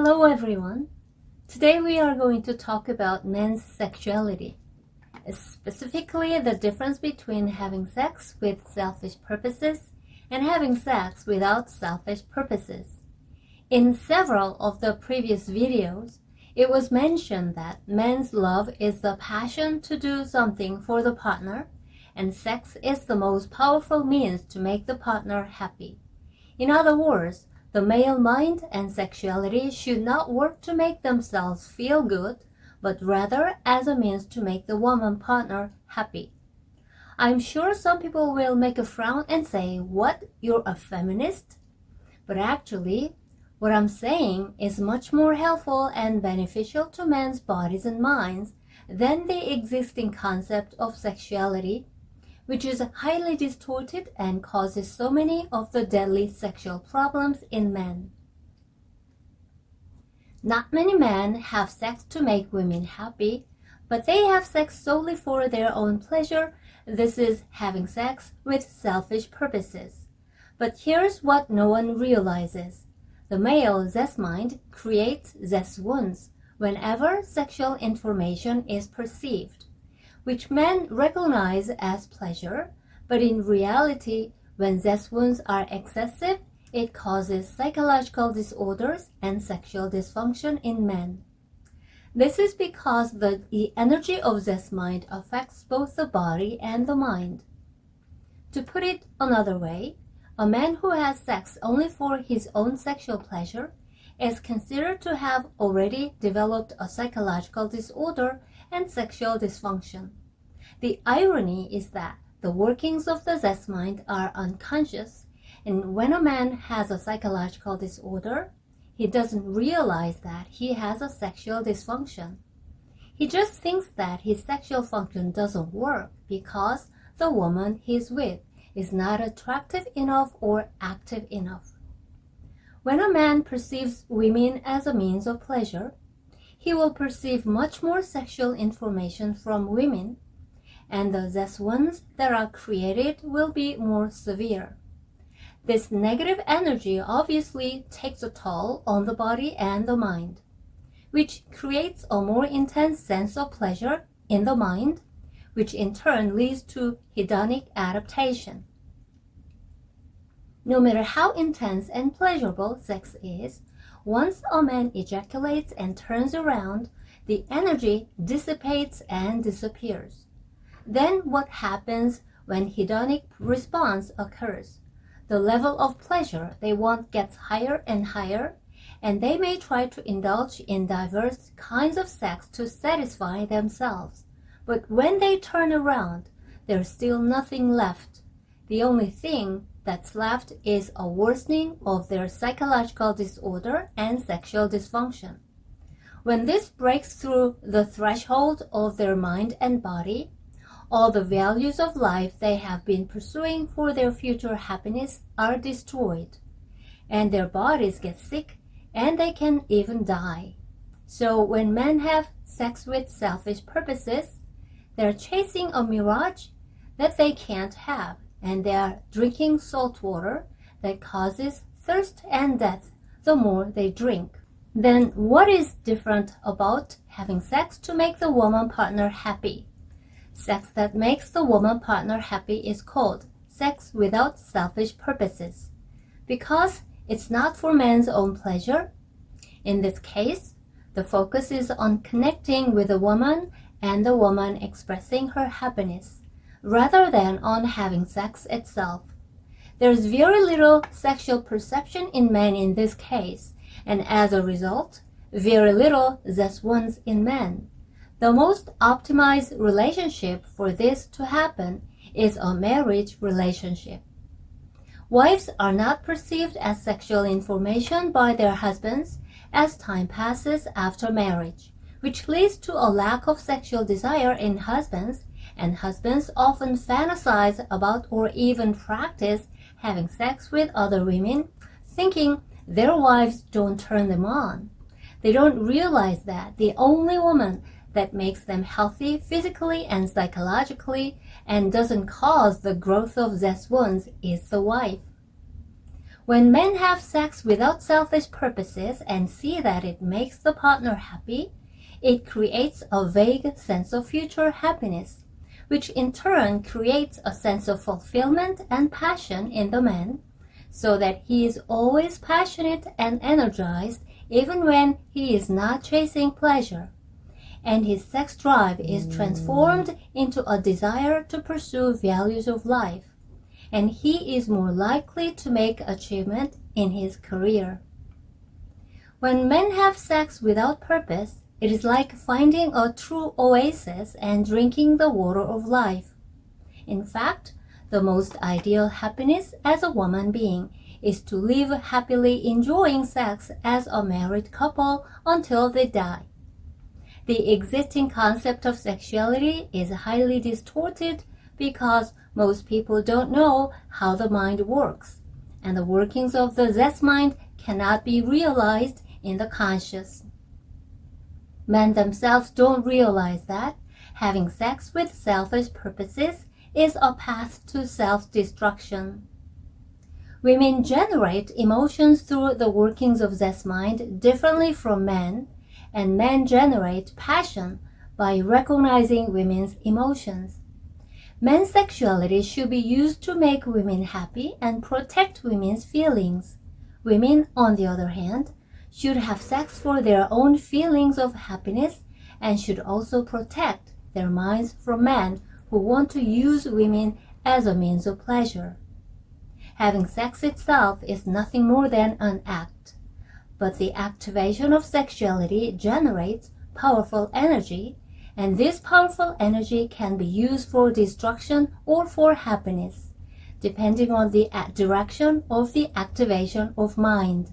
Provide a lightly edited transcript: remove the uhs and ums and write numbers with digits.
Hello everyone. Today we are going to talk about men's sexuality, specifically the difference between having sex with selfish purposes and having sex without selfish purposes. In several of the previous videos, it was mentioned that men's love is the passion to do something for the partner, and sex is the most powerful means to make the partner happy. In other words, the male mind and sexuality should not work to make themselves feel good, but rather as a means to make the woman partner happy. I'm sure some people will make a frown and say, "What, you're a feminist?" But actually, what I'm saying is much more helpful and beneficial to men's bodies and minds than the existing concept of sexuality, which is highly distorted and causes so many of the deadly sexual problems in men. Not many men have sex to make women happy, but they have sex solely for their own pleasure. This is having sex with selfish purposes. But here's what no one realizes. The male zest mind creates zest wounds whenever sexual information is perceived, which men recognize as pleasure, but in reality, when zest wounds are excessive, it causes psychological disorders and sexual dysfunction in men. This is because the energy of zest mind affects both the body and the mind. To put it another way, a man who has sex only for his own sexual pleasure is considered to have already developed a psychological disorder and sexual dysfunction. The irony is that the workings of the zest mind are unconscious, and when a man has a psychological disorder, he doesn't realize that he has a sexual dysfunction. He just thinks that his sexual function doesn't work because the woman he's with is not attractive enough or active enough. When a man perceives women as a means of pleasure, he will perceive much more sexual information from women, and the zest wounds that are created will be more severe. This negative energy obviously takes a toll on the body and the mind, which creates a more intense sense of pleasure in the mind, which in turn leads to hedonic adaptation. No matter how intense and pleasurable sex is, once a man ejaculates and turns around, the energy dissipates and disappears. Then what happens when hedonic response occurs? The level of pleasure they want gets higher and higher, and they may try to indulge in diverse kinds of sex to satisfy themselves. But when they turn around, there's still nothing left. The only thing that's left is a worsening of their psychological disorder and sexual dysfunction. When this breaks through the threshold of their mind and body, all the values of life they have been pursuing for their future happiness are destroyed, and their bodies get sick, and they can even die. So when men have sex with selfish purposes, they're chasing a mirage that they can't have, and they are drinking salt water that causes thirst and death the more they drink. Then what is different about having sex to make the woman partner happy? Sex that makes the woman partner happy is called sex without selfish purposes, because it's not for man's own pleasure. In this case, the focus is on connecting with the woman and the woman expressing her happiness, rather than on having sex itself. There's very little sexual perception in men in this case, and as a result, very little zest wounds in men. The most optimized relationship for this to happen is a marriage relationship. Wives are not perceived as sexual information by their husbands as time passes after marriage, which leads to a lack of sexual desire in husbands, and husbands often fantasize about or even practice having sex with other women, thinking their wives don't turn them on. They don't realize that the only woman that makes them healthy physically and psychologically and doesn't cause the growth of zest wounds is the wife. When men have sex without selfish purposes and see that it makes the partner happy, it creates a vague sense of future happiness, which in turn creates a sense of fulfillment and passion in the man, so that he is always passionate and energized even when he is not chasing pleasure, and his sex drive is transformed into a desire to pursue values of life, and he is more likely to make achievement in his career. When men have sex without purpose, it is like finding a true oasis and drinking the water of life. In fact, the most ideal happiness as a woman being is to live happily enjoying sex as a married couple until they die. The existing concept of sexuality is highly distorted because most people don't know how the mind works, and the workings of the zest mind cannot be realized in the conscious. Men themselves don't realize that having sex with selfish purposes is a path to self-destruction. Women generate emotions through the workings of zest mind differently from men, and men generate passion by recognizing women's emotions. Men's sexuality should be used to make women happy and protect women's feelings. Women, on the other hand, should have sex for their own feelings of happiness and should also protect their minds from men who want to use women as a means of pleasure. Having sex itself is nothing more than an act, but the activation of sexuality generates powerful energy, and this powerful energy can be used for destruction or for happiness, depending on the direction of the activation of mind.